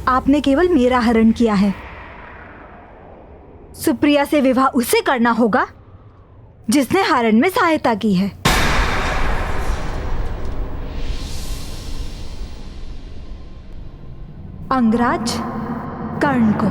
आपने केवल मेरा हरण किया है। सुप्रिया से विवाह उसे करना होगा जिसने हरण में सहायता की है। अंगराज कर्ण को।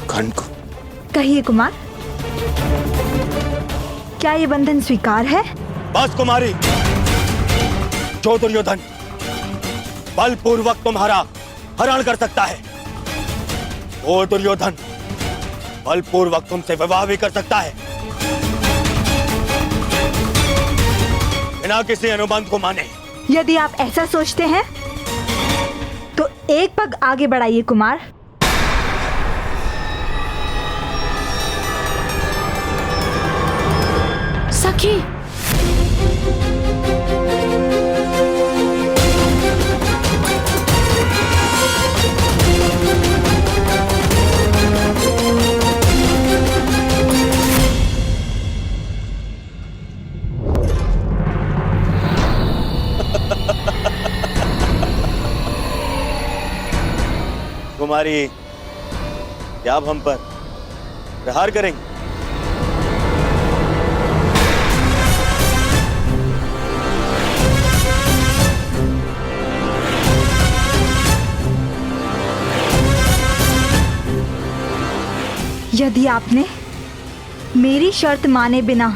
कर्ण को। कहिए कुमार, क्या ये बंधन स्वीकार है? बस कुमारी, जो दुर्योधन बलपूर्वक तुम्हारा हरण कर सकता है, वो दुर्योधन बलपूर्वक तुमसे विवाह भी कर सकता है, बिना किसी अनुबंध को माने। यदि आप ऐसा सोचते हैं तो एक पग आगे बढ़ाइए कुमार। सखी, कुमारी, क्या आप हम पर प्रहार करेंगे? यदि आपने मेरी शर्त माने बिना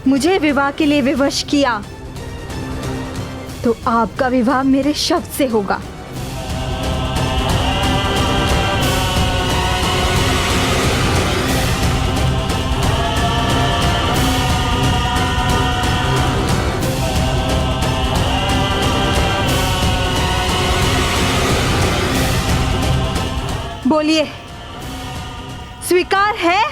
मुझे विवाह के लिए विवश किया तो आपका विवाह मेरे शब्द से होगा। बोलिए, स्वीकार है?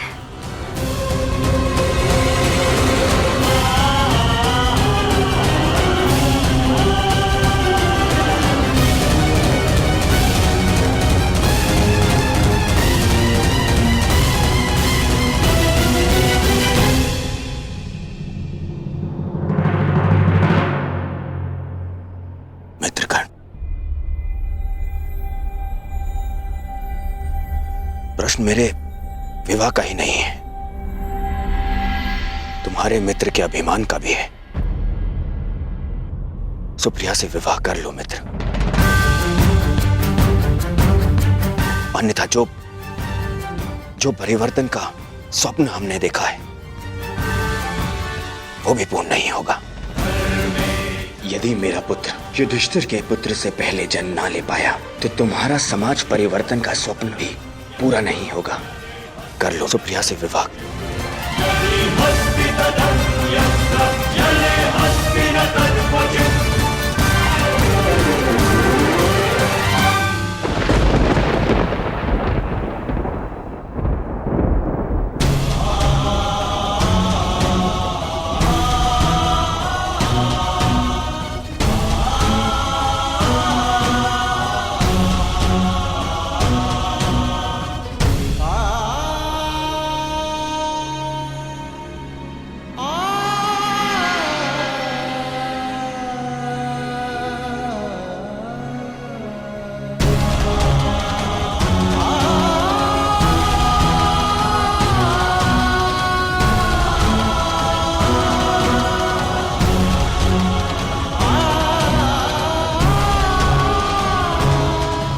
मित्रगण, प्रश्न मेरे विवाह का ही नहीं है, तुम्हारे मित्र के अभिमान का भी है। सुप्रिया से विवाह कर लो मित्र, अन्यथा जो परिवर्तन का स्वप्न हमने देखा है वो भी पूर्ण नहीं होगा। यदि मेरा पुत्र युधिष्ठिर के पुत्र से पहले जन्म ना ले पाया तो तुम्हारा समाज परिवर्तन का स्वप्न भी पूरा नहीं होगा। कर लो सुप्रिया से विवाह।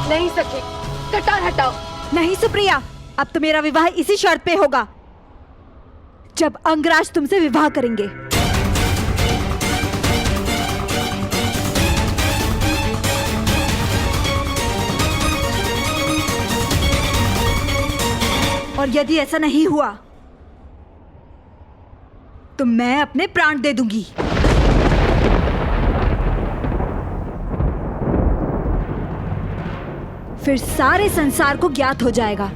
नहीं सखी, कटार हटाओ। नहीं सुप्रिया, अब तो मेरा विवाह इसी शर्त पे होगा, जब अंगराज तुमसे विवाह करेंगे। और यदि ऐसा नहीं हुआ तो मैं अपने प्राण दे दूंगी। फिर सारे संसार को ज्ञात हो जाएगा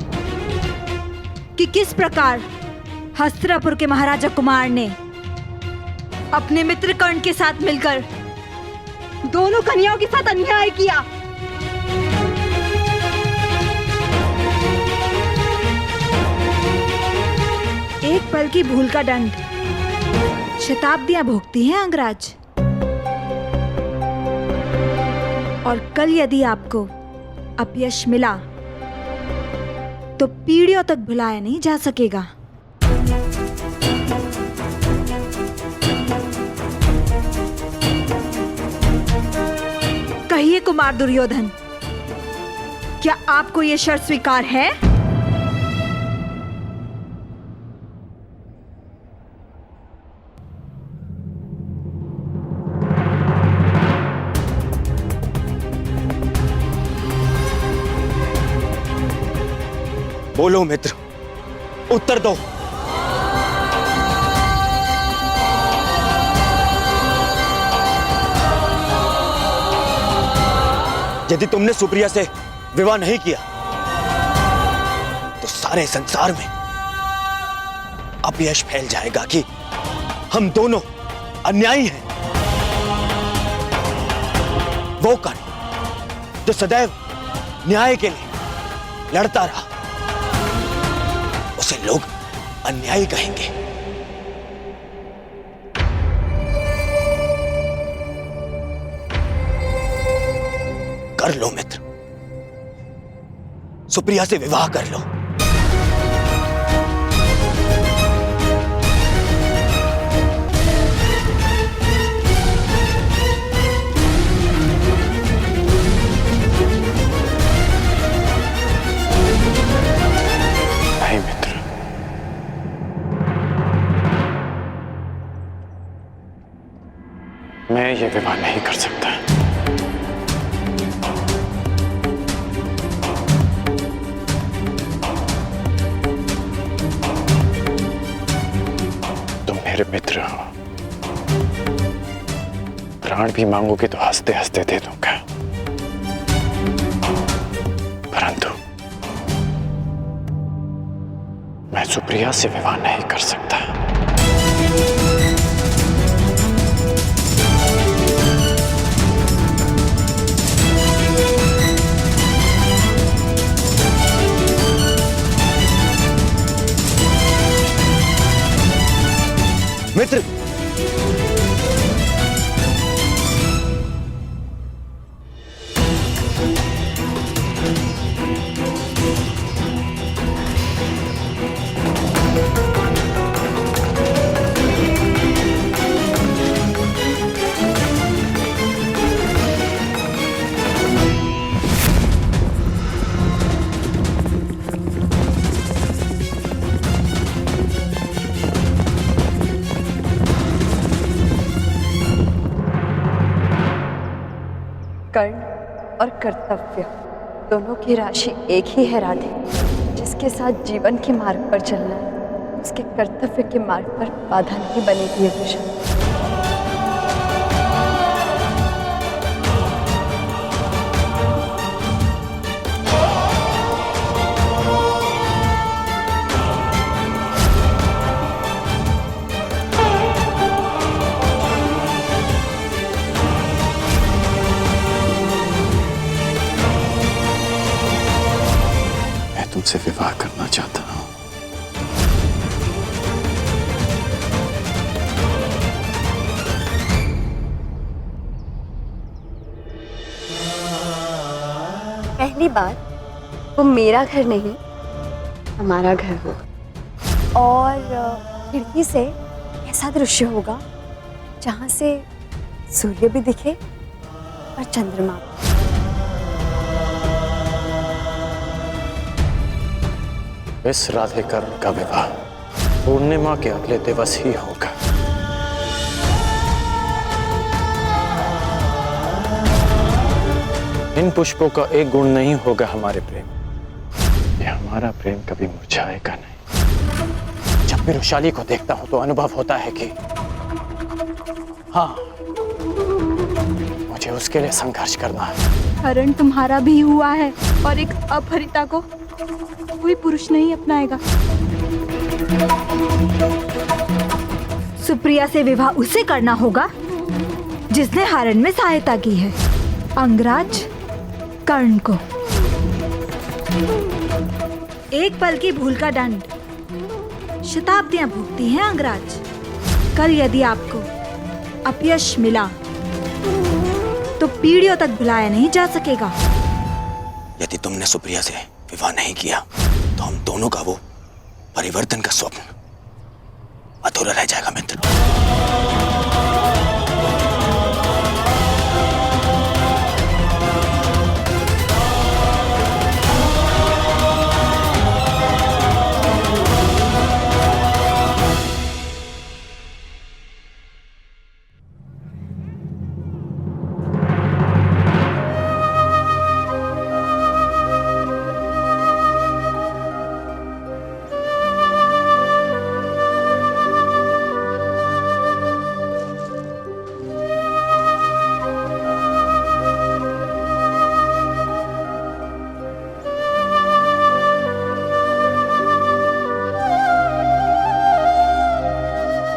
कि किस प्रकार हस्तिनापुर के महाराजा कुमार ने अपने मित्र कर्ण के साथ मिलकर दोनों कन्याओं के साथ अन्याय किया। एक पल की भूल का दंड शताब्दियां भोगती हैं अंगराज। और कल यदि आपको अपयश मिला तो पीढ़ियों तक भुलाया नहीं जा सकेगा। कहिए कुमार दुर्योधन, क्या आपको यह शर्त स्वीकार है? बोलो मित्र, उत्तर दो। यदि तुमने सुप्रिया से विवाह नहीं किया तो सारे संसार में अपयश फैल जाएगा कि हम दोनों अन्यायी हैं। वो कर्ण जो सदैव न्याय के लिए लड़ता रहा, उसे लोग अन्यायी कहेंगे। कर लो मित्र, सुप्रिया से विवाह कर लो। नहीं मित्र, मैं ये विवाह नहीं कर सकता। मेरे मित्र हो, प्राण भी मांगोगे तो हंसते हंसते दे दूंगा, परंतु मैं सुप्रिया से विवाह नहीं कर सकता। मित्र, कर्ण और कर्तव्य दोनों की राशि एक ही है राधे। जिसके साथ जीवन के मार्ग पर चलना है, उसके कर्तव्य के मार्ग पर बाधा नहीं बनेगी ये दिशा। तुमसे विवाह करना चाहता हूं। पहली बात, वो मेरा घर नहीं हमारा घर होगा, और खिड़की से ऐसा दृश्य होगा जहां से सूर्य भी दिखे और चंद्रमा। इस राधे कर्ण का विवाह पूर्णिमा के अगले दिवस ही होगा। इन पुष्पों का एक गुण नहीं होगा हमारे प्रेम, ये हमारा प्रेम कभी मुरझाएगा नहीं। जब भी रुशाली को देखता हूं तो अनुभव होता है कि हाँ, मुझे उसके लिए संघर्ष करना है। हरण तुम्हारा भी हुआ है और एक अपहरिता को कोई पुरुष नहीं अपनाएगा। सुप्रिया से विवाह उसे करना होगा जिसने हरण में सहायता की है, अंगराज कर्ण को। एक पल की भूल का दंड शताब्दियां भुगती हैं अंगराज। कल यदि आपको अपयश मिला तो पीढ़ियों तक भुलाया नहीं जा सकेगा। यदि तुमने सुप्रिया से विवाह नहीं किया तो हम दोनों का वो परिवर्तन का स्वप्न अधूरा रह जाएगा मित्र।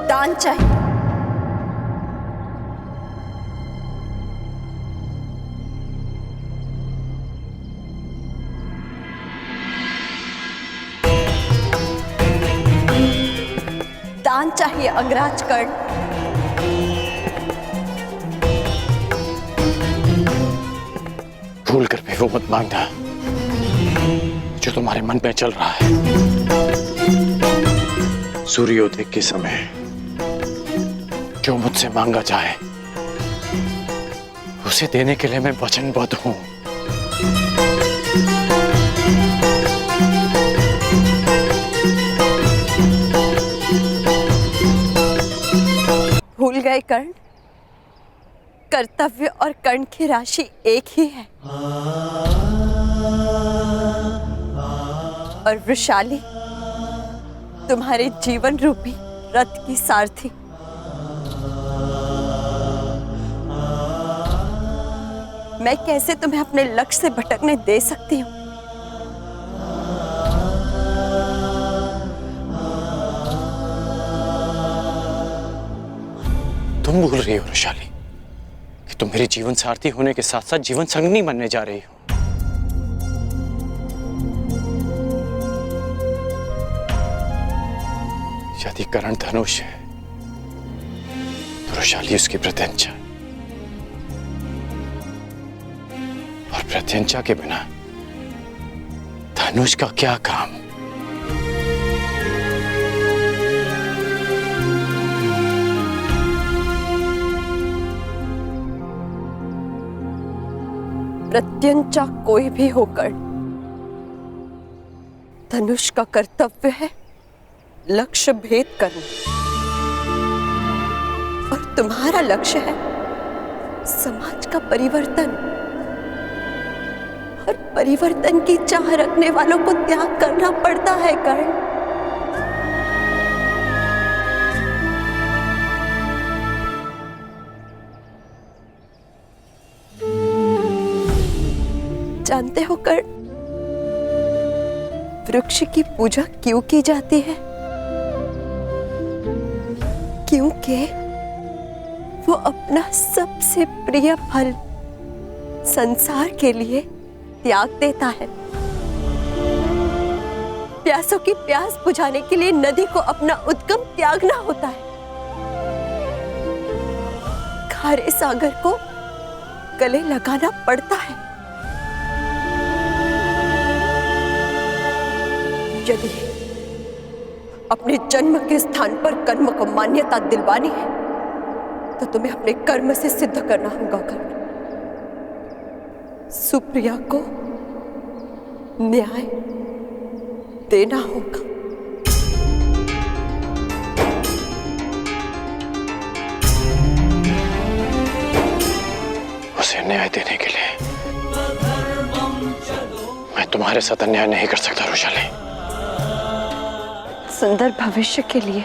दान चाहिए। दान चाहिए अंगराज कर्ण। भूल कर भी वो मत मांगना जो तुम्हारे मन में चल रहा है। सूर्योदय के समय जो मुझसे मांगा जाए उसे देने के लिए मैं वचनबद्ध हूं। भूल गए कर्ण, कर्तव्य और कर्ण की राशि एक ही है। और वृषाली तुम्हारे जीवन रूपी रथ की सारथी। मैं कैसे तुम्हें अपने लक्ष्य से भटकने दे सकती हूँ? तुम भूल रही हो वृषाली कि तुम मेरे जीवन सारथी होने के साथ साथ जीवन संगनी बनने जा रही हो। यदि कर्ण धनुष है तो वृषाली उसकी प्रत्यंचा, और प्रत्यंचा के बिना धनुष का क्या काम? प्रत्यंचा कोई भी होकर धनुष का कर्तव्य है लक्ष्य भेद करना, और तुम्हारा लक्ष्य है समाज का परिवर्तन। और परिवर्तन की चाह रखने वालों को त्याग करना पड़ता है कर्ण। जानते हो कर्ण, वृक्ष की पूजा क्यों की जाती है? क्योंकि वो अपना सबसे प्रिय फल संसार के लिए त्याग देता है। प्यासों की प्यास बुझाने के लिए नदी को अपना उद्गम त्यागना होता है। खारे सागर को गले लगाना पड़ता है। यदि अपने जन्म के स्थान पर कर्म को मान्यता दिलवानी है तो तुम्हें अपने कर्म से सिद्ध करना होगा कर्ण। सुप्रिया को न्याय देना होगा। उसे न्याय देने के लिए मैं तुम्हारे साथ अन्याय नहीं कर सकता वृषाली। सुंदर भविष्य के लिए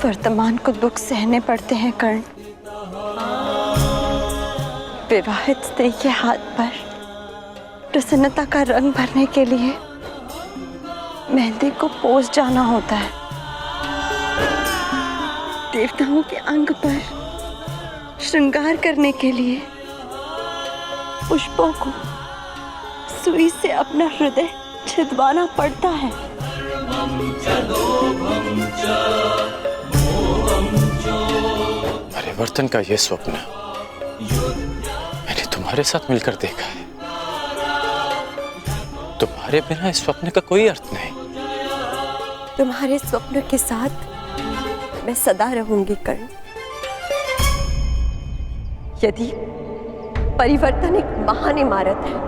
वर्तमान को दुख सहने पड़ते हैं कर्ण। विवाहित स्त्री के हाथ पर प्रसन्नता का रंग भरने के लिए मेहंदी को पोंछ जाना होता है। देवताओं के अंग पर श्रृंगार करने के लिए पुष्पों को सुई से अपना हृदय छिदवाना पड़ता है। परिवर्तन का ये स्वप्न मैंने तुम्हारे साथ मिलकर देखा है। तुम्हारे बिना इस स्वप्न का कोई अर्थ नहीं। तुम्हारे स्वप्न के साथ मैं सदा रहूंगी कर्ण। यदि परिवर्तन एक महान इमारत है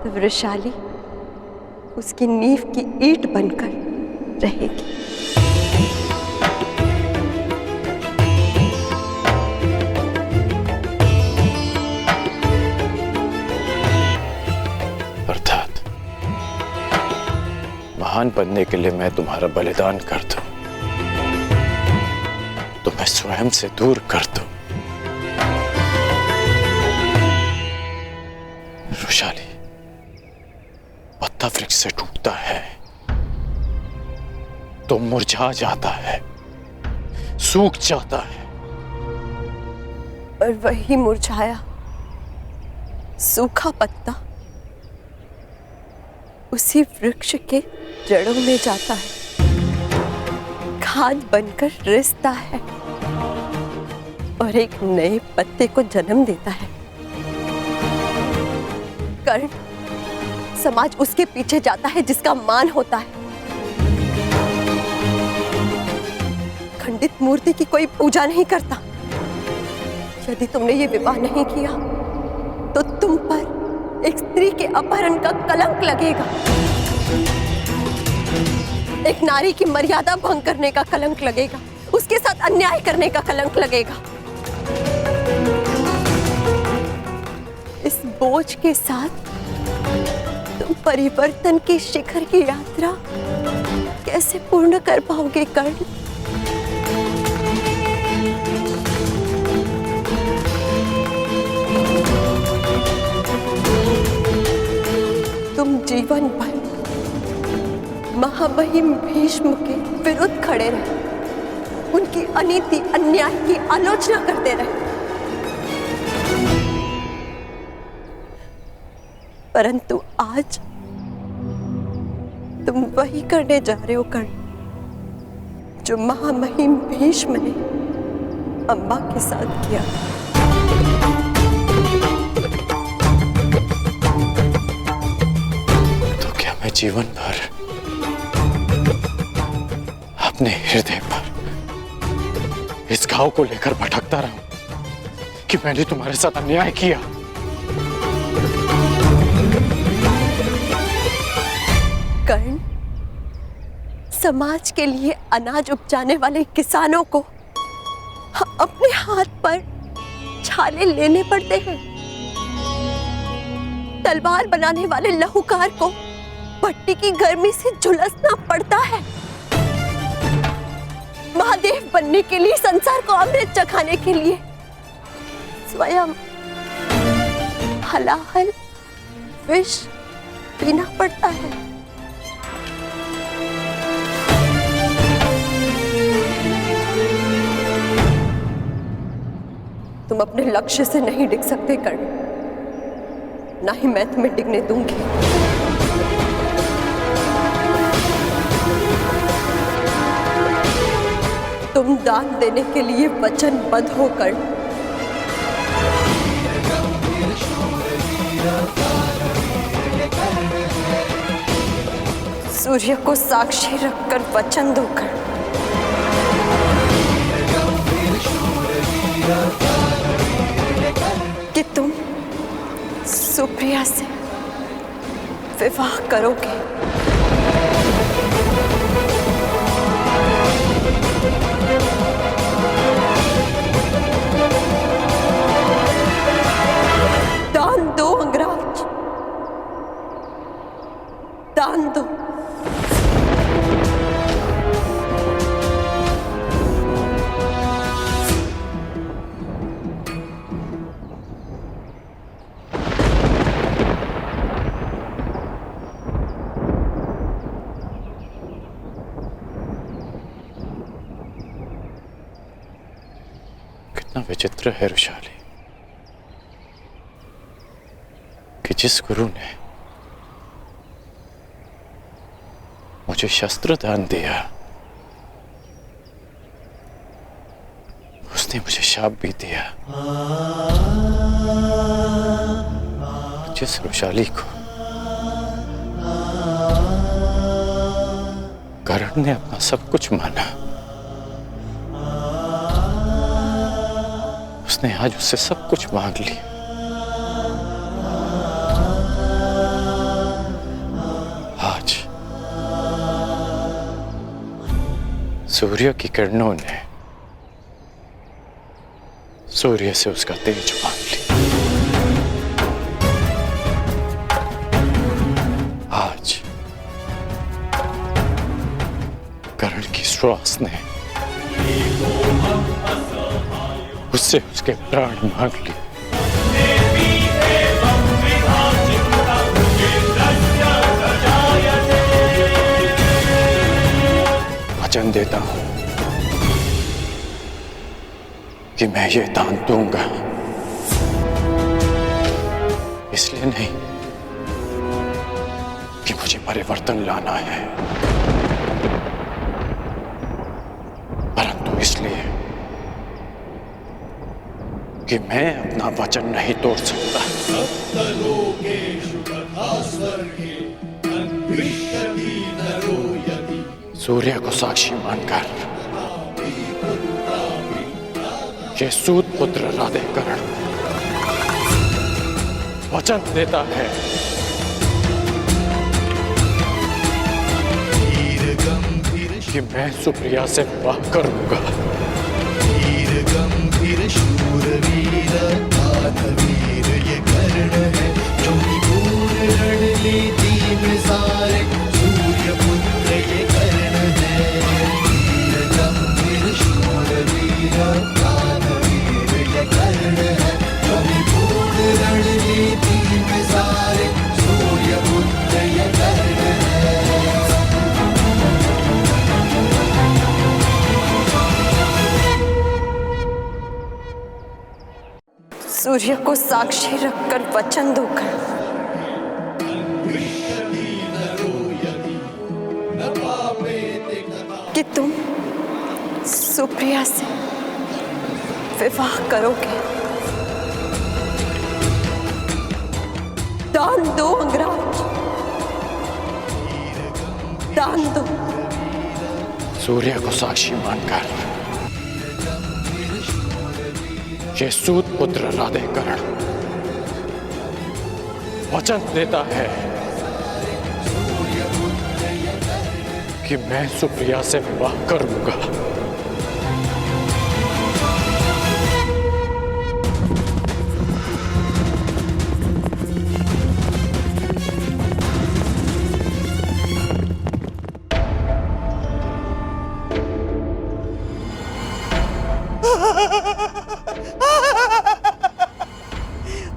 तो वृषाली उसकी नींव की ईंट बनकर रहेगी। अर्थात महान बनने के लिए मैं तुम्हारा बलिदान कर दूं, तो मैं स्वयं से दूर कर दूं। वृषाली, पत्ता वृक्ष से टूटता है तो मुरझा जाता है, सूख जाता है। और वही मुरझाया सूखा पत्ता उसी वृक्ष के जड़ों में जाता है, खाद बनकर रिसता है और एक नए पत्ते को जन्म देता है। कर्ण, समाज उसके पीछे जाता है जिसका मान होता है। खंडित मूर्ति की कोई पूजा नहीं करता। यदि तुमने ये विवाह नहीं किया तो तुम पर एक स्त्री के अपहरण का कलंक लगेगा, एक नारी की मर्यादा भंग करने का कलंक लगेगा, उसके साथ अन्याय करने का कलंक लगेगा। इस बोझ के साथ तुम परिवर्तन के शिखर की यात्रा कैसे पूर्ण कर पाओगे कर्ण? तुम जीवन भर महामहिम भीष्म के विरुद्ध खड़े रहे, उनकी अनीति अन्याय की आलोचना करते रहे, परंतु आज तुम वही करने जा रहे हो कर्ण जो महामहिम भीष्म ने अम्बा के साथ किया। तो क्या मैं जीवन भर अपने हृदय पर इस घाव को लेकर भटकता रहूं कि मैंने तुम्हारे साथ अन्याय किया? कर्ण, समाज के लिए अनाज उपजाने वाले किसानों को अपने हाथ पर छाले लेने पड़ते हैं। तलवार बनाने वाले लहूकार को भट्टी की गर्मी से झुलसना पड़ता है। महादेव बनने के लिए, संसार को अमृत चखाने के लिए स्वयं हलाहल विष पीना पड़ता है। तुम अपने लक्ष्य से नहीं डिग सकते कर्ण, ना ही मैं तुम्हें डिगने दूंगी। तुम दान देने के लिए वचनबद्ध हो कर्ण। सूर्य को साक्षी रखकर वचन दो कर्ण। कि तुम सुप्रिया से विवाह करोगे। दान दो अंगराज, दान दो। कितना विचित्र है रुशाली कि जिस गुरु ने मुझे शस्त्र दान दिया उसने मुझे शाप भी दिया। जिस रुशाली को कर्ण ने अपना सब कुछ माना उसने आज उससे सब कुछ मांग लिया। आज सूर्य की किरणों ने सूर्य से उसका तेज मांग लिया। आज कर्ण की श्वास ने उससे उसके प्राण मांग लिए। वचन देता हूं कि मैं ये दान दूंगा, इसलिए नहीं कि मुझे परिवर्तन लाना है, परंतु इसलिए कि मैं अपना वचन नहीं तोड़ सकता। सूर्य को साक्षी मानकर ये सूत पुत्र राधेकरण वचन देता है कि मैं सुप्रिया से विवाह करूंगा। गंभीर शूरवीर दानवीर ये कर्ण है जो घोर रणनीति में सारे सूर्य पुत्र ये कर्ण है। वीर गंभीर शूरवीर दानवीर ये कर्ण है जो घोर रणनीति में सारे सूर्य पुत्र ये कर्ण है। सूर्य को साक्षी रखकर वचन दूंगा कि तुम सुप्रिया से विवाह करोगे। दान दो अंगराज, दान दो। सूर्य को साक्षी मानकर ये सूत पुत्र राधेकरण वचन देता है कि मैं सुप्रिया से विवाह करूंगा।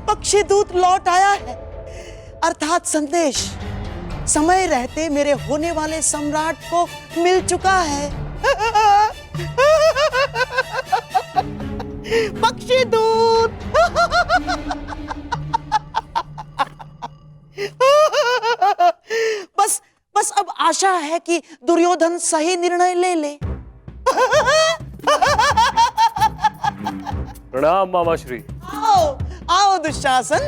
पक्षीदूत लौट आया है, अर्थात संदेश समय रहते मेरे होने वाले सम्राट को मिल चुका है। पक्षीदूत बस बस अब आशा है कि दुर्योधन सही निर्णय ले ले। प्रणाम मामाश्री। आओ आओ दुशासन।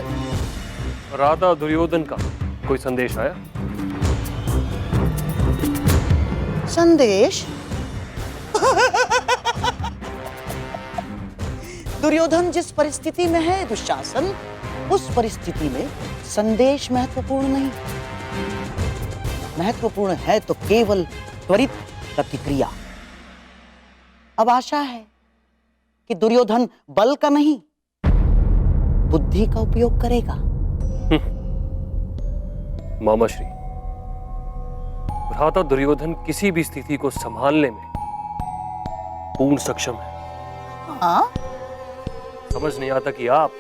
राधा दुर्योधन का कोई संदेश आया? संदेश? दुर्योधन जिस परिस्थिति में है दुशासन, उस परिस्थिति में संदेश महत्वपूर्ण नहीं, महत्वपूर्ण है तो केवल त्वरित प्रतिक्रिया। अब आशा है कि दुर्योधन बल का नहीं बुद्धि का उपयोग करेगा। मामाश्री, भ्राता दुर्योधन किसी भी स्थिति को संभालने में पूर्ण सक्षम है। हाँ? समझ नहीं आता कि आप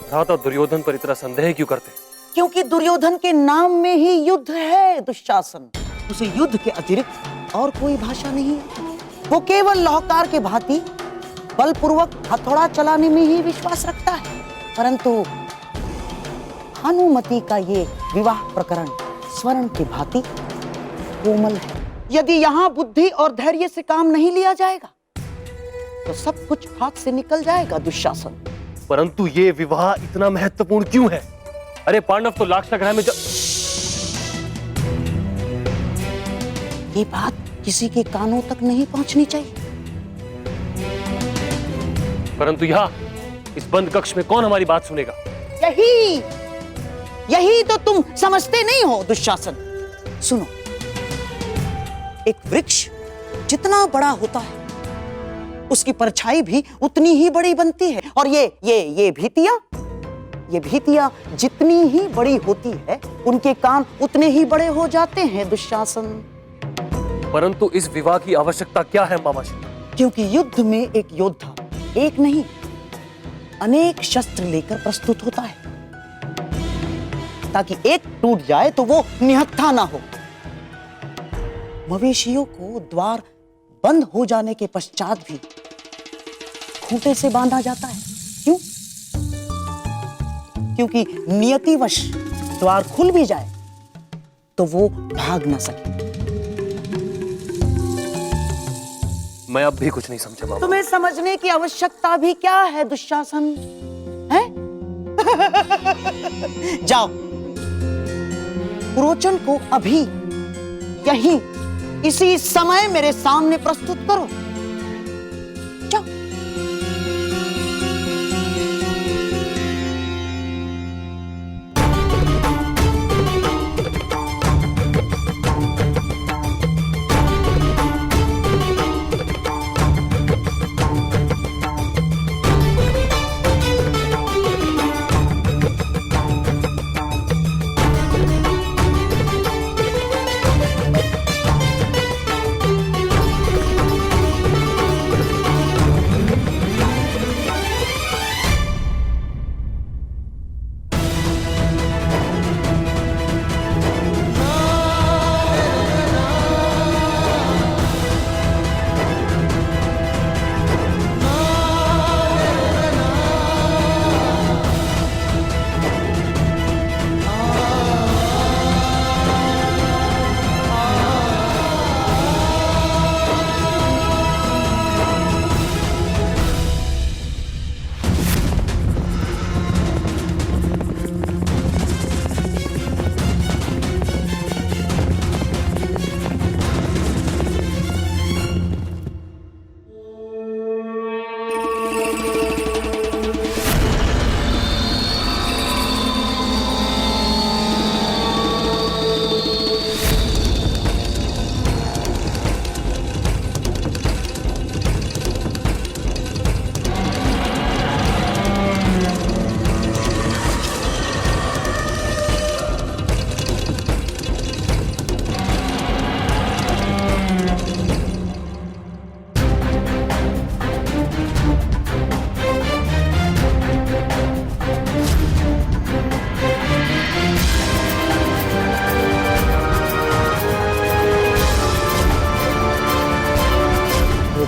भ्राता दुर्योधन पर इतना संदेह क्यों करते? क्योंकि दुर्योधन के नाम में ही युद्ध है दुशासन। उसे युद्ध के अतिरिक्त और कोई भाषा नहीं है। वो केवल लाहौकार के भांति बलपूर्वक हथौड़ा चलाने में ही विश्वास रखता है, परंतु भानुमति का ये विवाह प्रकरण स्वर्ण की भांति कोमल है। यदि यहाँ बुद्धि और धैर्य से काम नहीं लिया जाएगा तो सब कुछ हाथ से निकल जाएगा दुशासन। परंतु ये विवाह इतना महत्वपूर्ण क्यों है? अरे पांडव तो लाक्षागृह में ये बात किसी के कानों तक नहीं पहुंचनी चाहिए। परंतु यहाँ इस बंद कक्ष में कौन हमारी बात सुनेगा? यही तो तुम समझते नहीं हो दुशासन। सुनो, एक वृक्ष जितना बड़ा होता है उसकी परछाई भी उतनी ही बड़ी बनती है, और ये भीतियां जितनी ही बड़ी होती है उनके कान उतने ही बड़े हो जाते हैं दुशासन। परंतु इस विवाह की आवश्यकता क्या है मामाजी? क्योंकि युद्ध में एक योद्धा एक नहीं अनेक शस्त्र लेकर प्रस्तुत होता है, ताकि एक टूट जाए तो वो निहत्था ना हो। मवेशियों को द्वार बंद हो जाने के पश्चात भी खूंटे से बांधा जाता है। क्यों? क्योंकि नियतिवश द्वार खुल भी जाए तो वो भाग ना सके। मैं अब भी कुछ नहीं समझा बाबा। तुम्हें समझने की आवश्यकता भी क्या है दुशासन, है? जाओ, पुरोचन को अभी यहीं इसी समय मेरे सामने प्रस्तुत करो। जाओ।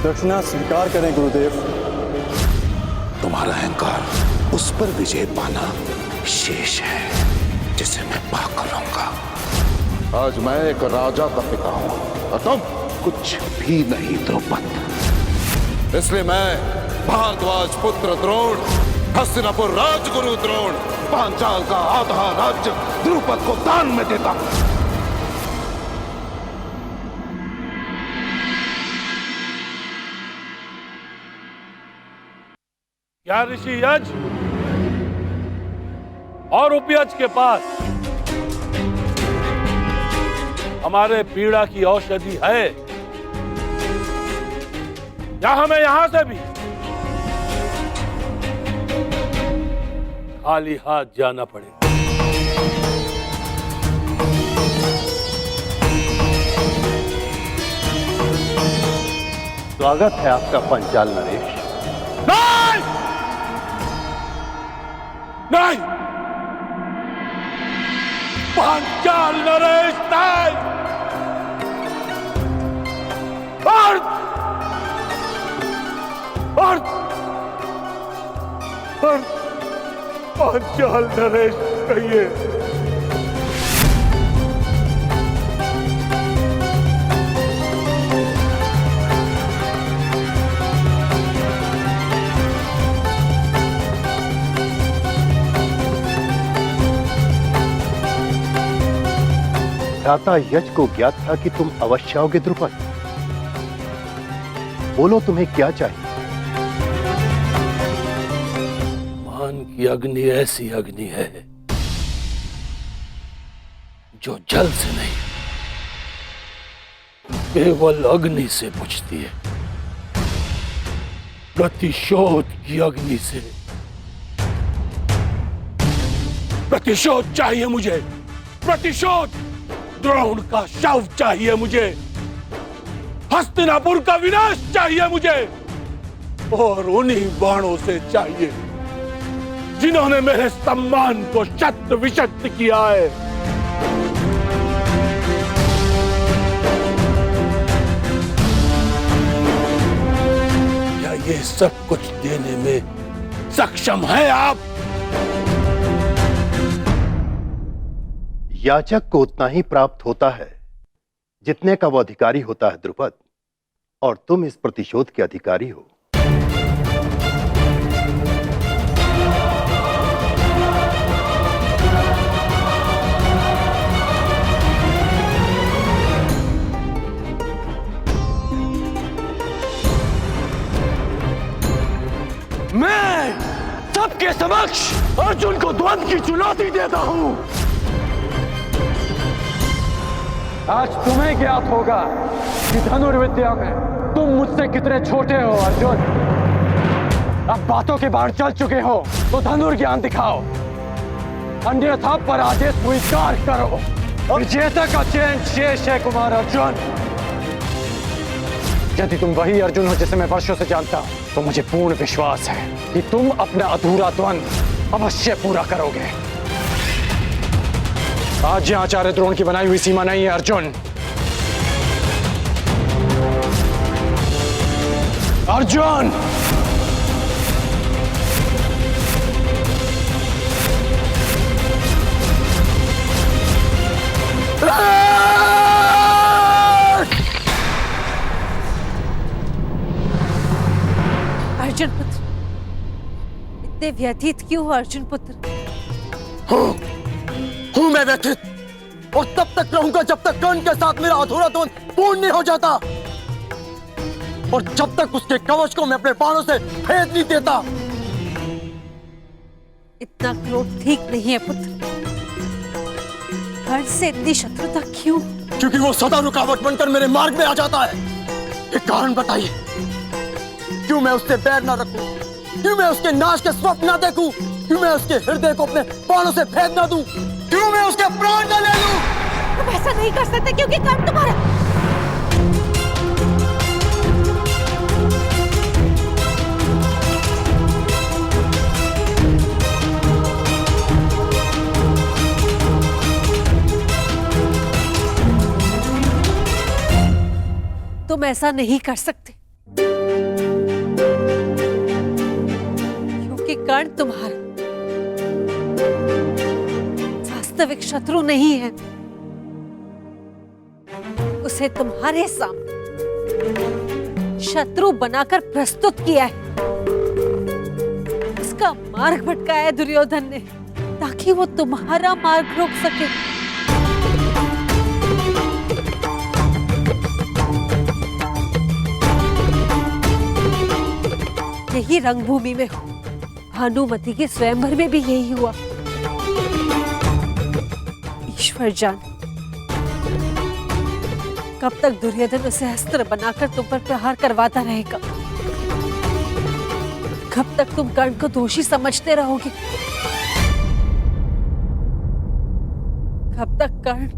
दक्षिणा स्वीकार करें गुरुदेव। तुम्हारा अहंकार उस पर विजय पाना शेष है जिसे मैं पाकर रहूंगा। आज मैं एक राजा का पिता हूं और तुम कुछ भी नहीं द्रौपद। इसलिए मैं भारद्वाज पुत्र द्रोण, हस्तिनापुर राजगुरु द्रोण, पांचाल का आधा राज्य द्रुपद को दान में देता हूं। क्या ऋषि यज और उपयज के पास हमारे पीड़ा की औषधि है, या हमें यहां से भी खाली हाथ जाना पड़ेगा? स्वागत है आपका पंचाल नरेश। नहीं, पांचाल नरेश नहीं। और पांचाल नरेश कहिए। भ्राता यज को ज्ञात था कि तुम अवश्य आओगे द्रुपद। बोलो तुम्हें क्या चाहिए? मान की अग्नि ऐसी अग्नि है जो जल से नहीं, केवल अग्नि से बुझती है। प्रतिशोध की अग्नि से। प्रतिशोध चाहिए मुझे, प्रतिशोध। द्रोण का शव चाहिए मुझे, हस्तिनापुर का विनाश चाहिए मुझे, और उन्हीं बाणों से चाहिए जिन्होंने मेरे सम्मान को शत विशत किया है। क्या ये सब कुछ देने में सक्षम है आप? याचक को उतना ही प्राप्त होता है जितने का वो अधिकारी होता है द्रुपद, और तुम इस प्रतिशोध के अधिकारी हो। मैं सबके समक्ष अर्जुन को द्वंद्व की चुनौती देता हूं। आज तुम्हें ज्ञात होगा कि धनुर्विद्या में तुम मुझसे कितने छोटे हो अर्जुन। अब बातों के बाहर चल चुके हो तो धनुर्ज्ञान दिखाओ, अन्यथा पराजय स्वीकार करो। विजेता का चयन शेष है कुमार अर्जुन। यदि तुम वही अर्जुन हो जिसे मैं वर्षों से जानता हूं, तो मुझे पूर्ण विश्वास है कि तुम अपना अधूरा द्वंद्व अवश्य पूरा करोगे। आज यहां आचार्य द्रोण की बनाई हुई सीमा नहीं है अर्जुन। अर्जुन, अर्जुन पुत्र, इतने व्यथित क्यों हो अर्जुन पुत्र? हूं मैं व्यथित, और तब तक रहूंगा जब तक कर्ण के साथ मेरा अधूरा द्वंद्व पूर्ण नहीं हो जाता, और जब तक उसके कवच को मैं अपने बाणों से भेद नहीं देता। इतना क्रोध ठीक नहीं है पुत्र। कर्ण से इतनी शत्रुता क्यों? क्योंकि वो सदा रुकावट बनकर मेरे मार्ग में आ जाता है। एक कारण बताइए, क्यों मैं उससे बैर ना रखूं? क्यों मैं उसके नाश के स्वप्न ना देखूं? क्यों मैं उसके हृदय को अपने बाणों से भेद ना दूं? क्यों मैं उसके प्राण न ले लूं? तुम ऐसा नहीं कर सकते क्योंकि कर्ण तुम्हारा। तुम ऐसा नहीं कर सकते क्योंकि कर्ण तुम्हारा वास्तविक शत्रु नहीं है। उसे तुम्हारे सामने शत्रु बनाकर प्रस्तुत किया है। उसका मार्ग भटकाया दुर्योधन ने ताकि वो तुम्हारा मार्ग रोक सके। यही रंगभूमि में हो, भानुमति के स्वयंवर में भी यही हुआ। ईश्वर जान कब तक दुर्योधन उसे अस्त्र बनाकर तुम पर प्रहार करवाता रहेगा। कब तक तुम कर्ण को दोषी समझते रहोगे? कब तक कर्ण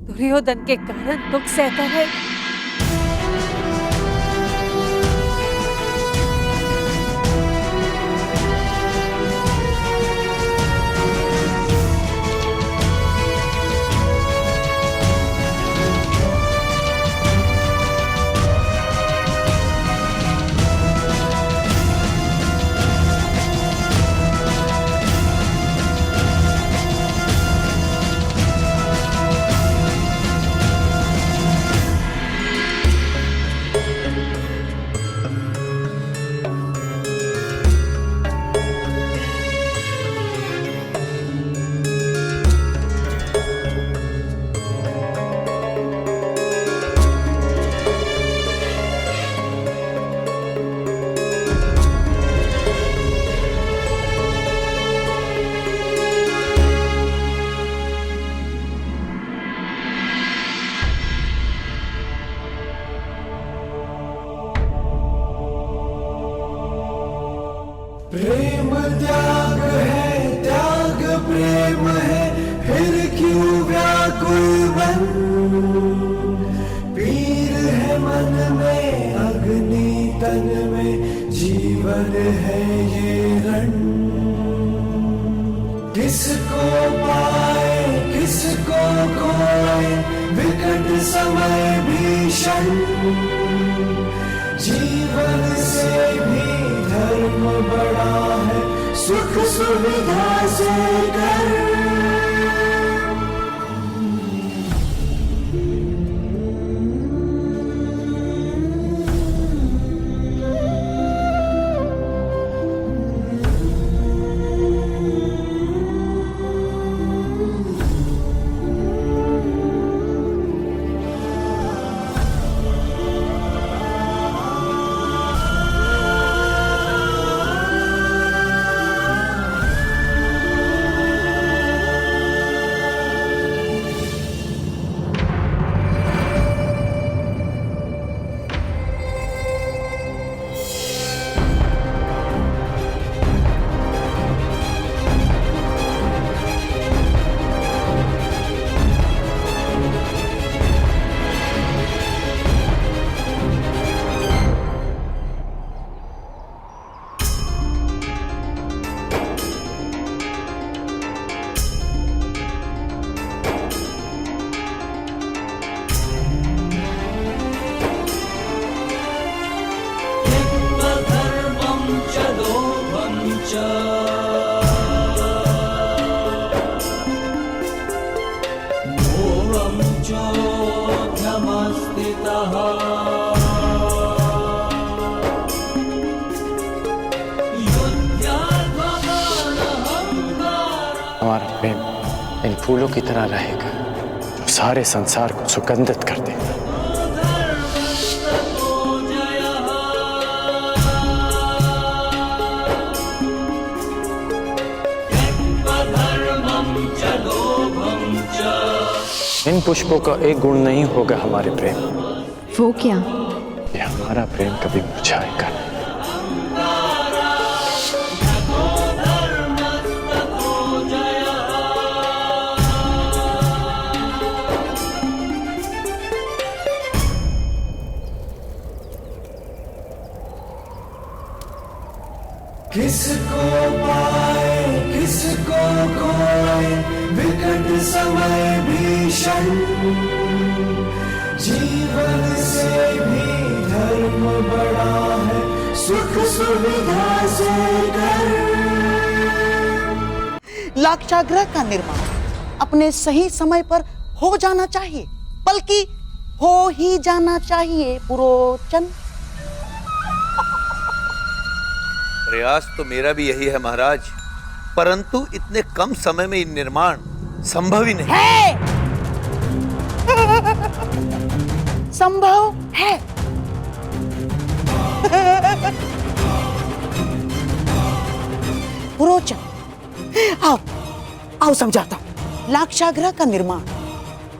दुर्योधन के कारण दुख सहता रहेगा? पीर है मन में अग्नि तन में जीवन है ये रण किसको पाए किसको खोए विकट समय भीषण जीवन से भी धर्म बड़ा है सुख सुविधा से कर हमारा प्रेम इन फूलों की तरह रहेगा जो सारे संसार को सुगंधित कर देगा। इन पुष्पों का एक गुण नहीं होगा हमारे प्रेम। वो क्या? ये हमारा प्रेम कभी मुरझाएगा नहीं। किसको पाए किसको खोए विकट समय भीषण जीवन से भी धर्म बड़ा है सुख सुविधा से कर लाक्षागृह का निर्माण अपने सही समय पर हो जाना चाहिए, बल्कि हो ही जाना चाहिए पुरोचन। प्रयास तो मेरा भी यही है महाराज, परंतु इतने कम समय में निर्माण संभव ही नहीं है। संभव है। पुरोचन, आओ आओ समझाता हूं। लाक्षागृह का निर्माण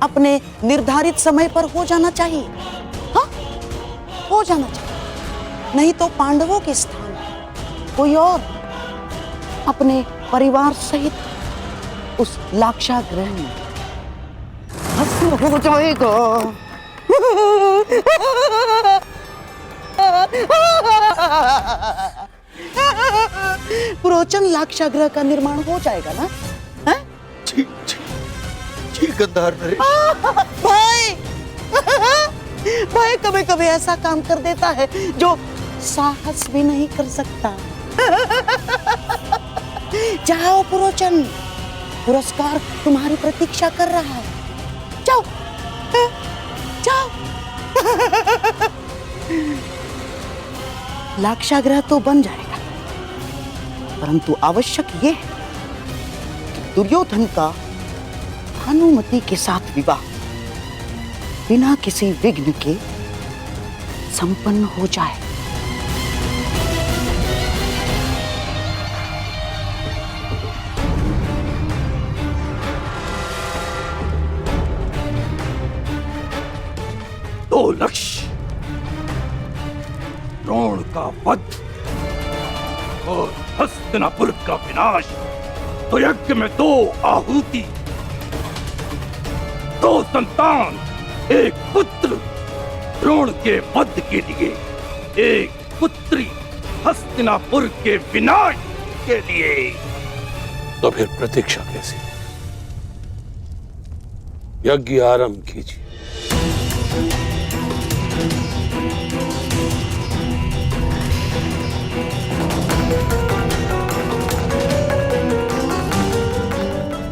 अपने निर्धारित समय पर हो जाना चाहिए। हाँ, हो जाना चाहिए, नहीं तो पांडवों के स्थान कोई और अपने परिवार सहित उस लाक्षागृह में भस्म हो जाएगा। पुरोचन, लाक्षागृह का निर्माण हो जाएगा ना? जी गंधार भाई भाई कभी कभी ऐसा काम कर देता है जो साहस भी नहीं कर सकता। जाओ पुरोचन, पुरस्कार तुम्हारी प्रतीक्षा कर रहा है। जाओ जाओ। लाक्षागृह तो बन जाएगा, परंतु आवश्यक ये है कि दुर्योधन का भानुमति के साथ विवाह बिना किसी विघ्न के संपन्न हो जाए। दो लक्ष्य, द्रोण का वध और हस्तिनापुर का विनाश। तो यज्ञ में 2 आहुति, 2 संतान, एक पुत्र द्रोण के वध के लिए, एक पुत्री हस्तिनापुर के विनाश के लिए। तो फिर प्रतीक्षा कैसी? यज्ञ आरंभ कीजिए।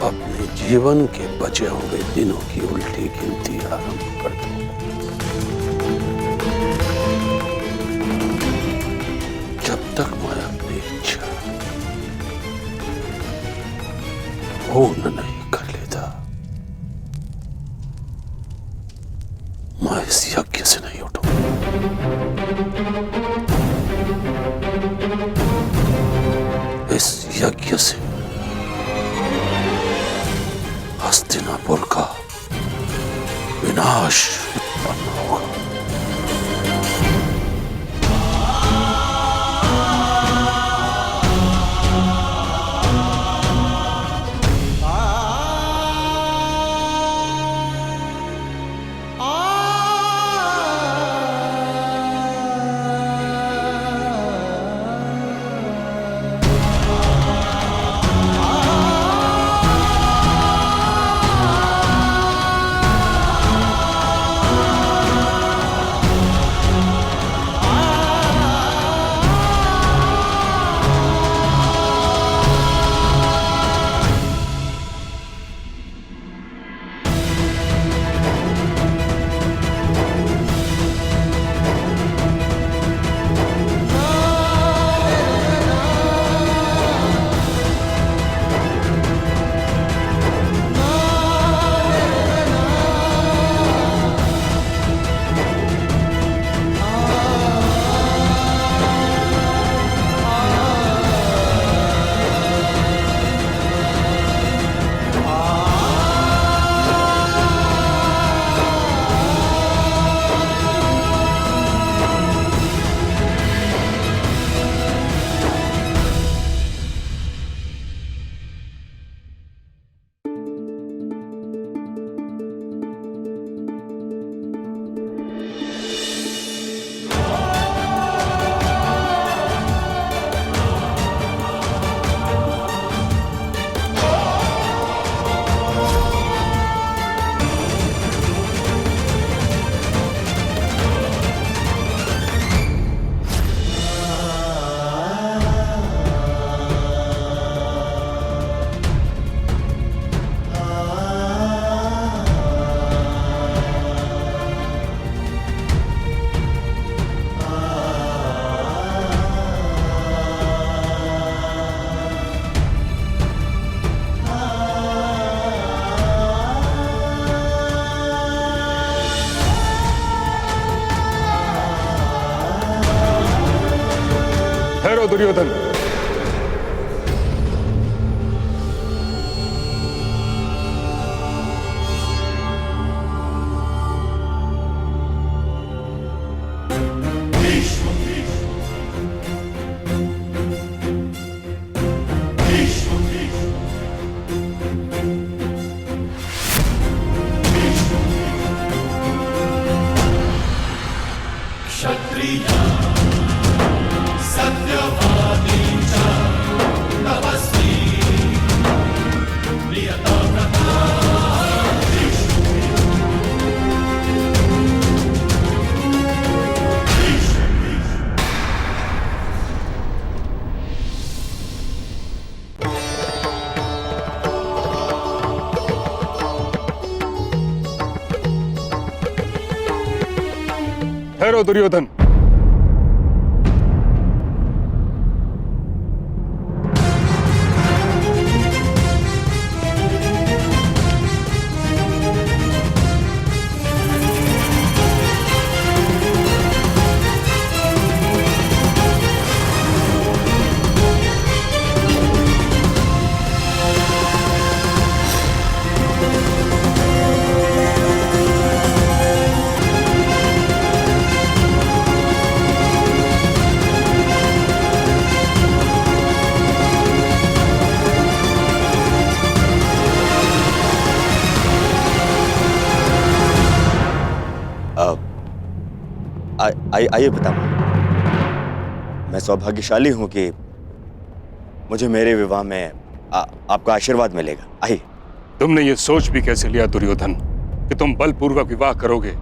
अपने जीवन के बचे हुए दिनों की उल्टी गिनती आरंभ कर दो। जब तक मैं अपनी इच्छा पूर्ण नहीं कर लेता, मैं इस यज्ञ से नहीं उठूंगा। इस यज्ञ से हस्तिनापुर का विनाश उत्पन्न होगा। दुर्योधन, ठहरो दुर्योधन। आइए पितामह। मैं सौभाग्यशाली हूं कि मुझे मेरे विवाह में आपका आशीर्वाद मिलेगा। आइए। तुमने ये सोच भी कैसे लिया दुर्योधन कि तुम बलपूर्वक विवाह करोगे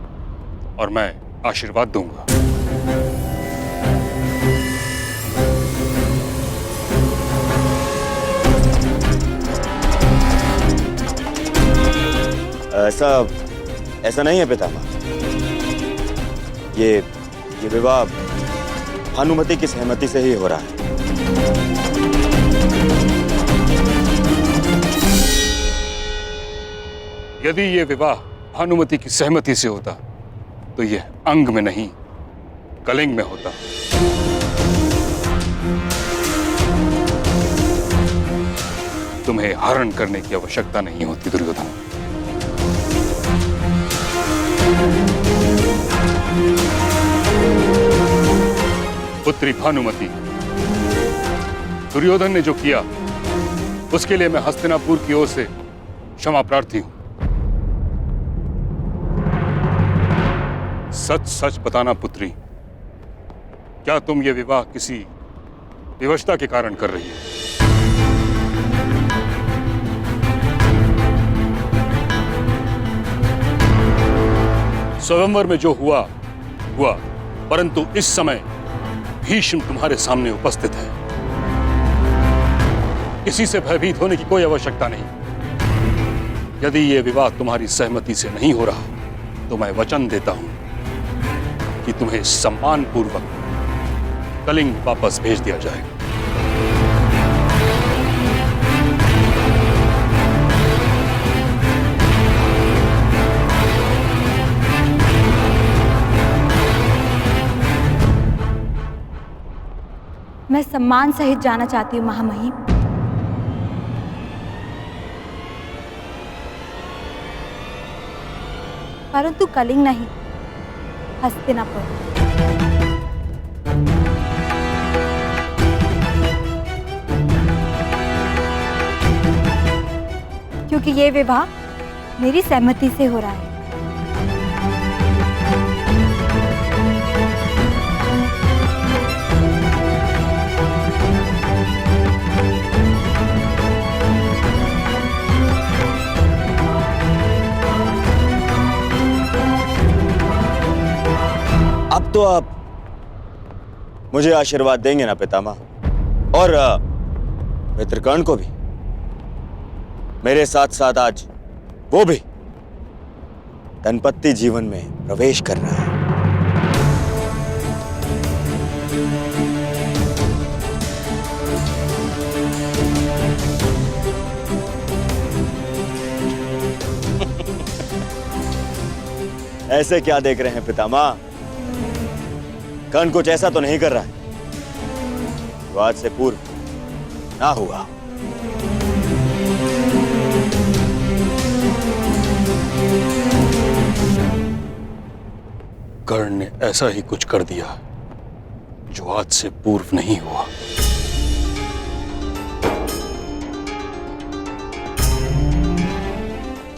और मैं आशीर्वाद दूंगा? ऐसा नहीं है पितामह। ये विवाह भानुमति की सहमति से ही हो रहा है। यदि ये विवाह भानुमति की सहमति से होता तो यह अंग में नहीं कलिंग में होता। तुम्हें हरण करने की आवश्यकता नहीं होती दुर्योधन। पुत्री भानुमति, दुर्योधन ने जो किया उसके लिए मैं हस्तिनापुर की ओर से क्षमा प्रार्थी हूं। सच सच बताना पुत्री, क्या तुम ये विवाह किसी विवशता के कारण कर रही हो? स्वयंवर में जो हुआ, परंतु इस समय भीष्म तुम्हारे सामने उपस्थित है। किसी से भयभीत होने की कोई आवश्यकता नहीं। यदि यह विवाह तुम्हारी सहमति से नहीं हो रहा तो मैं वचन देता हूं कि तुम्हें सम्मानपूर्वक कलिंग वापस भेज दिया जाएगा। मैं सम्मान सहित जाना चाहती हूँ महामहिम। परंतु कलिंग नहीं, हस्तिनापुर। क्योंकि ये विवाह मेरी सहमति से हो रहा है। अब तो आप मुझे आशीर्वाद देंगे ना पितामह, और मित्रकर्ण को भी। मेरे साथ साथ आज वो भी दंपत्ति जीवन में प्रवेश कर रहा है। ऐसे क्या देख रहे हैं पितामह? कर्ण कुछ ऐसा तो नहीं कर रहा है जो आज से पूर्व ना हुआ। कर्ण ने ऐसा ही कुछ कर दिया जो आज से पूर्व नहीं हुआ।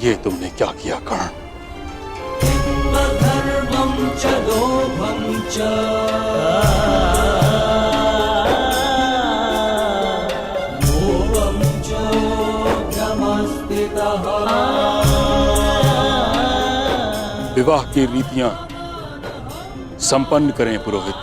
ये तुमने क्या किया कर्ण? विवाह की रीतियां संपन्न करें पुरोहित।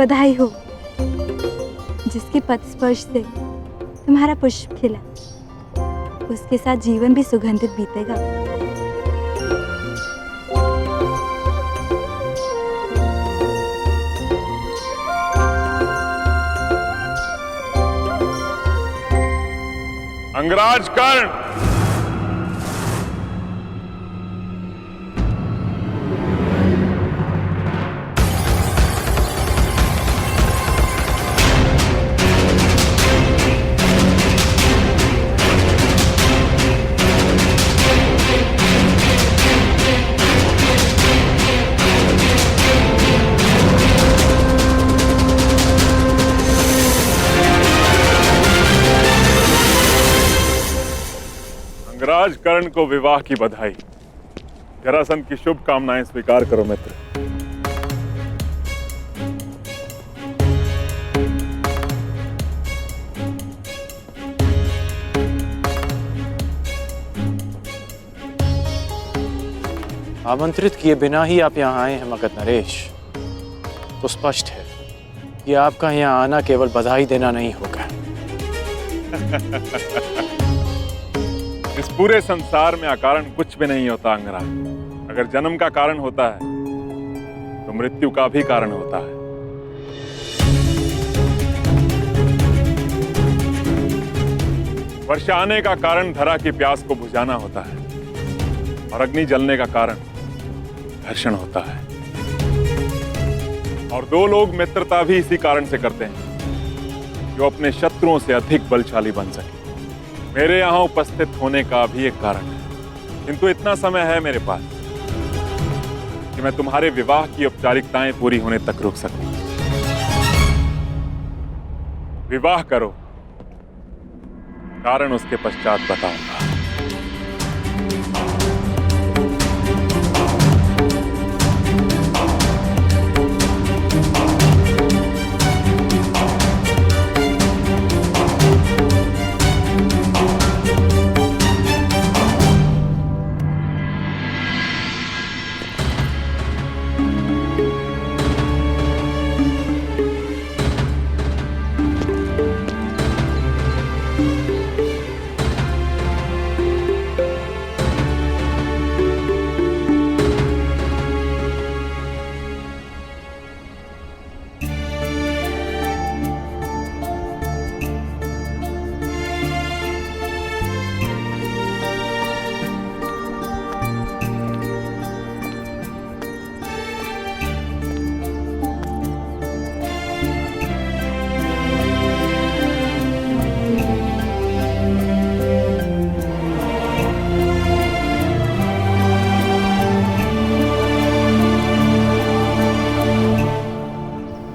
बधाई हो। जिसके पद स्पर्श से तुम्हारा पुष्प खिला, उसके साथ जीवन भी सुगंधित बीतेगा। अंगराज कर्ण, अंगराज कर्ण को विवाह की बधाई। जरासंध की शुभ कामनाएं स्वीकार करो मित्र। आमंत्रित किए बिना ही आप यहाँ आए हैं मगध नरेश, तो स्पष्ट है कि आपका यहाँ आना केवल बधाई देना नहीं होगा। इस पूरे संसार में अकारण कुछ भी नहीं होता अंगराज। अगर जन्म का कारण होता है तो मृत्यु का भी कारण होता है। वर्षा आने का कारण धरा की प्यास को बुझाना होता है और अग्नि जलने का कारण घर्षण होता है। और दो लोग मित्रता भी इसी कारण से करते हैं, जो अपने शत्रुओं से अधिक बलशाली बन सके। मेरे यहां उपस्थित होने का भी एक कारण है, किंतु इतना समय है मेरे पास कि मैं तुम्हारे विवाह की औपचारिकताएं पूरी होने तक रुक सकूं। विवाह करो, कारण उसके पश्चात बताऊंगा।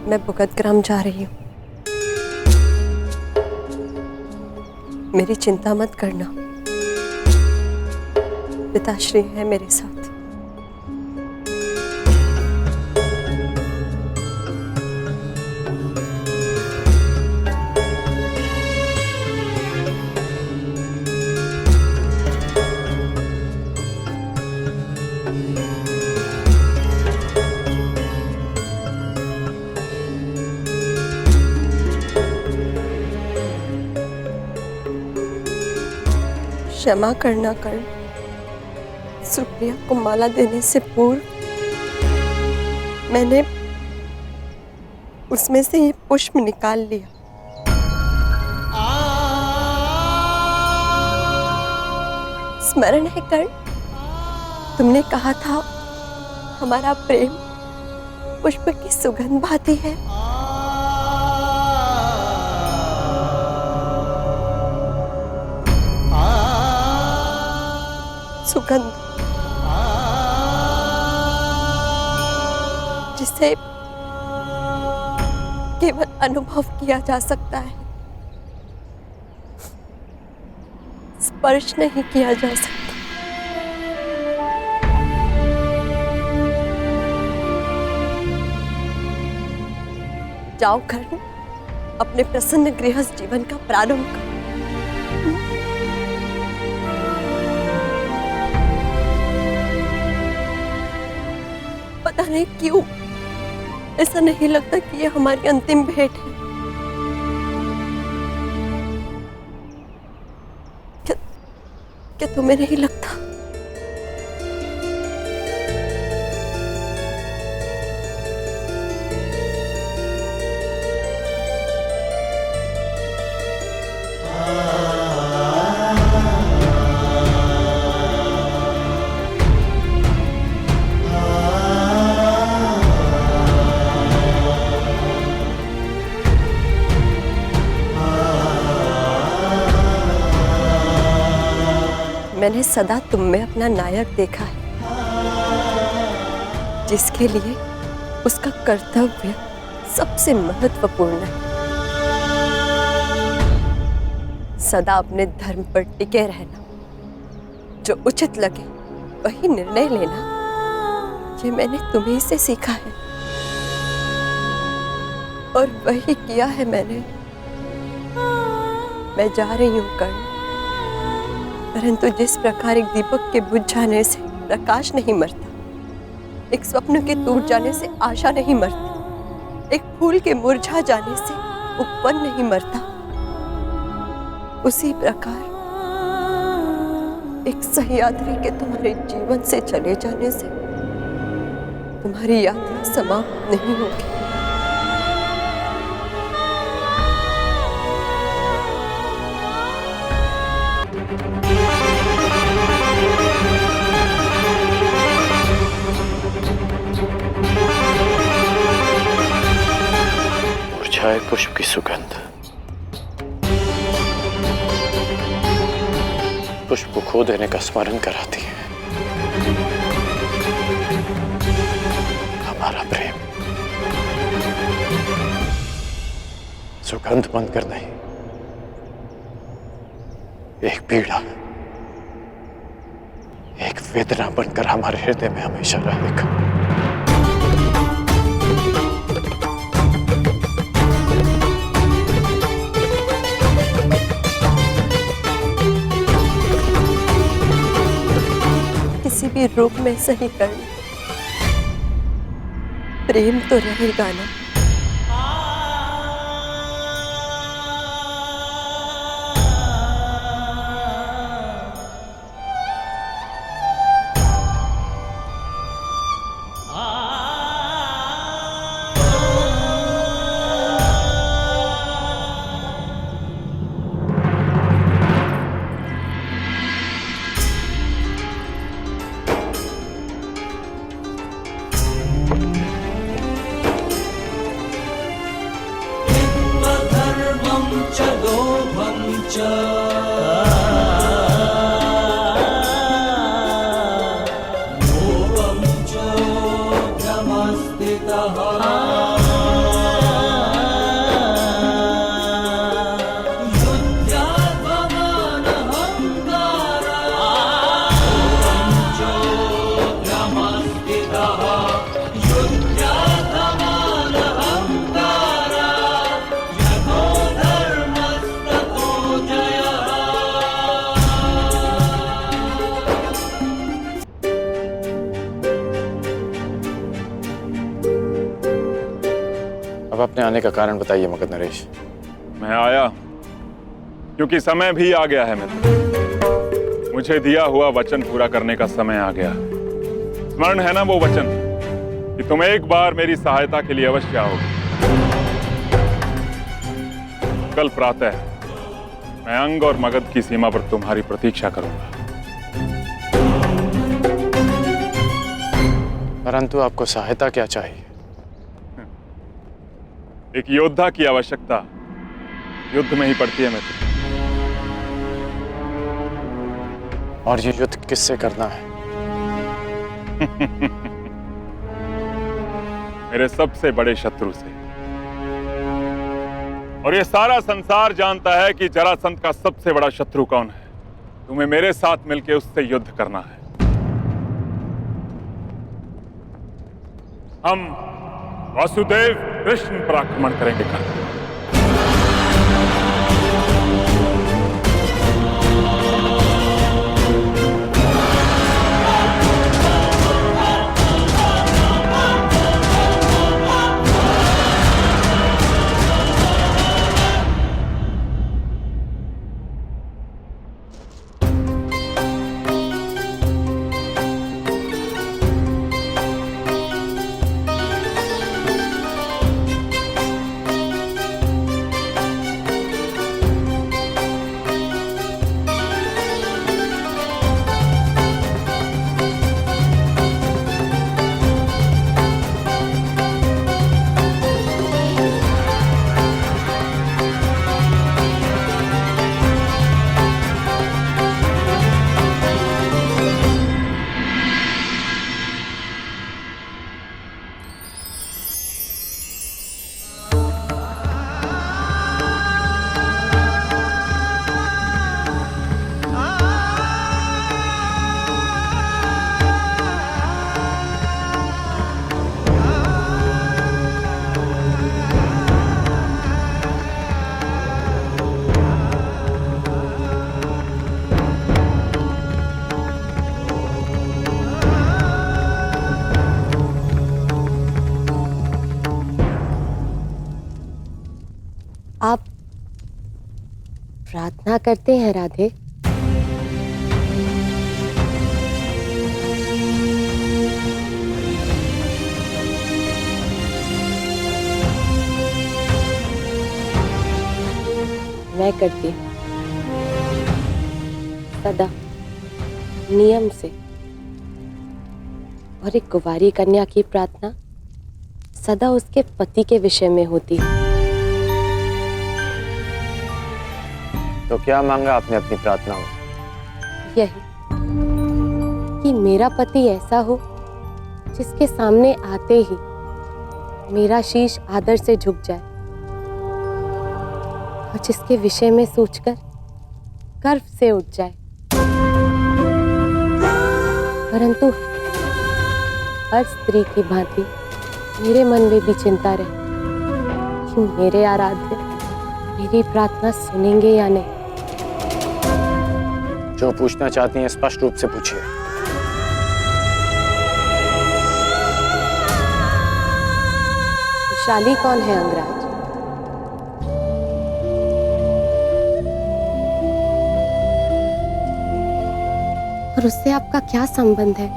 मैं भगतग्राम जा रही हूँ। मेरी चिंता मत करना, पिताश्री है मेरे साथ। क्षमा करना कर्ण, सुप्रिया को माला देने से पूर्व मैंने उसमें से ये पुष्प निकाल लिया। स्मरण है कर्ण, तुमने कहा था हमारा प्रेम पुष्प की सुगंध भाती है। सुगंध जिसे केवल अनुभव किया जा सकता है, स्पर्श नहीं किया जा सकता। जाओ कर्ण, अपने प्रसन्न गृहस्थ जीवन का प्रारंभ करो। पता नहीं क्यों ऐसा नहीं लगता कि ये हमारी अंतिम भेंट है? क्या तुम्हें नहीं लगता? मैंने सदा तुम में अपना नायक देखा है, जिसके लिए उसका कर्तव्य सबसे महत्वपूर्ण है। सदा अपने धर्म पर टिके रहना, जो उचित लगे वही निर्णय लेना, ये मैंने तुम्हीं से सीखा है और वही किया है मैंने। मैं जा रही हूँ कर्ण, परंतु जिस प्रकार एक दीपक के बुझ जाने से प्रकाश नहीं मरता, एक स्वप्न के टूट जाने से आशा नहीं मरती, एक फूल के मुरझा जाने से उपवन नहीं मरता, उसी प्रकार एक सहयात्री के तुम्हारे जीवन से चले जाने से तुम्हारी यात्रा समाप्त नहीं होगी। मुरझाए पुष्प की सुगंध पुष्प को खो देने का स्मरण कराती है। हमारा प्रेम सुगंध बनकर नहीं, एक पीड़ा, एक वेदना बनकर हमारे हृदय में हमेशा रहेगा। किसी भी रूप में सही करना, प्रेम तो रहेगा ना। अब अपने आने का कारण बताइए मगध नरेश। मैं आया क्योंकि समय भी आ गया है मित्र। मुझे दिया हुआ वचन पूरा करने का समय आ गया। स्मरण है ना वो वचन कि तुम एक बार मेरी सहायता के लिए अवश्य आओगे। कल प्रातः मैं अंग और मगध की सीमा पर तुम्हारी प्रतीक्षा करूंगा। परंतु आपको सहायता क्या चाहिए? एक योद्धा की आवश्यकता युद्ध में ही पड़ती है मित्र। और ये युद्ध किससे करना है? मेरे सबसे बड़े शत्रु से। और ये सारा संसार जानता है कि जरासंध का सबसे बड़ा शत्रु कौन है। तुम्हें मेरे साथ मिलकर उससे युद्ध करना है। हम वासुदेव कृष्ण पर आक्रमण करेंगे कल। प्रार्थना करते हैं राधे। मैं करती हूँ सदा नियम से, और एक कुंवारी कन्या की प्रार्थना सदा उसके पति के विषय में होती है। तो क्या मांगा आपने अपनी प्रार्थना में? यही कि मेरा पति ऐसा हो जिसके सामने आते ही मेरा शीश आदर से झुक जाए, और जिसके विषय में सोचकर गर्व से उठ जाए। परंतु हर स्त्री की भांति मेरे मन में भी चिंता रहे कि मेरे आराध्य मेरी प्रार्थना सुनेंगे या नहीं। जो पूछना चाहती हैं स्पष्ट रूप से पूछिए। विशाली कौन है अंगराज? और उससे आपका क्या संबंध है?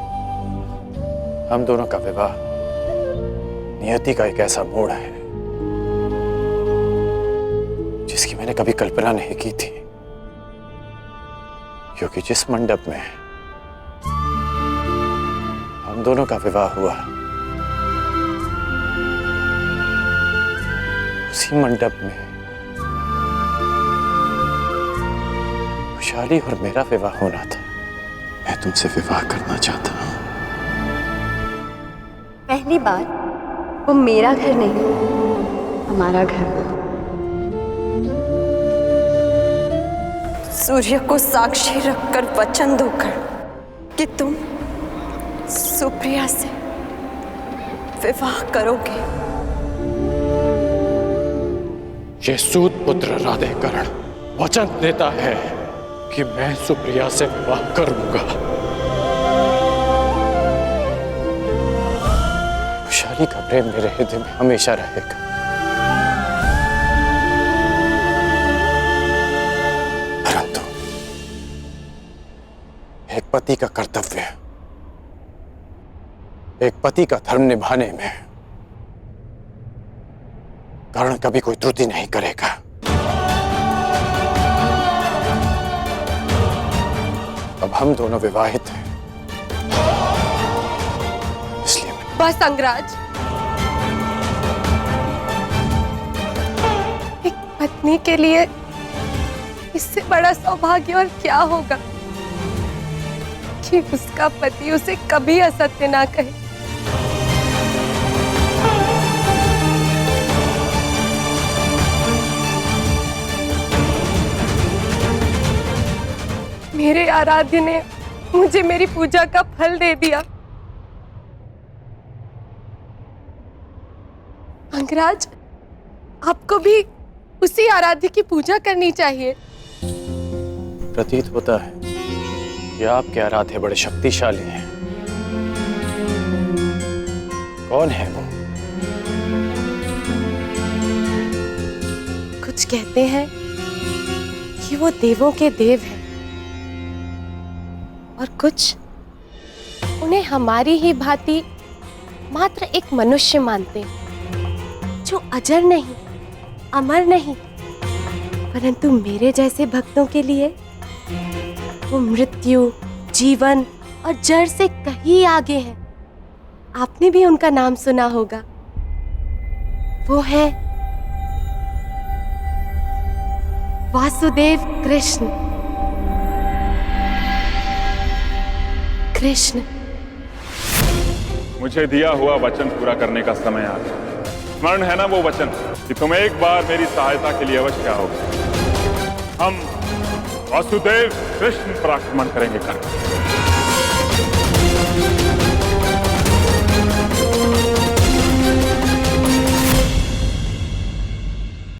हम दोनों का विवाह नियति का एक ऐसा मोड़ है जिसकी मैंने कभी कल्पना नहीं की थी, क्योंकि जिस मंडप में हम दोनों का विवाह हुआ उसी मंडप में विशाली और मेरा विवाह होना था। मैं तुमसे विवाह करना चाहता हूं। पहली बार वो मेरा घर नहीं, हमारा घर हो। सूर्य को साक्षी रखकर वचन दोकर कि तुम सुप्रिया से विवाह करोगे। ये सूत पुत्र राधेकरण वचन देता है कि मैं सुप्रिया से विवाह करूंगा। विशाली का प्रेम मेरे हृदय में हमेशा रहेगा। परंतु एक पति का कर्तव्य, एक पति का धर्म निभाने में कर्ण कभी कोई त्रुटि नहीं करेगा। अब हम दोनों विवाहित हैं, इसलिए बस अंगराज, एक पत्नी के लिए इससे बड़ा सौभाग्य और क्या होगा कि उसका पति उसे कभी असत्य ना कहे। मेरे आराध्य ने मुझे मेरी पूजा का फल दे दिया। अंगराज, आपको भी उसी आराध्य की पूजा करनी चाहिए। प्रतीत होता है कि आपके आराध्य बड़े शक्तिशाली हैं। कौन है वो? कुछ कहते हैं कि वो देवों के देव हैं, और कुछ उन्हें हमारी ही भांति मात्र एक मनुष्य मानते हैं, जो अजर नहीं, अमर नहीं, परंतु मेरे जैसे भक्तों के लिए वो मृत्यु, जीवन और जड़ से कहीं आगे है। आपने भी उनका नाम सुना होगा। वो है वासुदेव कृष्ण। कृष्ण, मुझे दिया हुआ वचन पूरा करने का समय आ गया। स्मरण है ना वो वचन कि तुम एक बार मेरी सहायता के लिए अवश्य आओगे। हम वासुदेव कृष्ण पर आक्रमण करेंगे।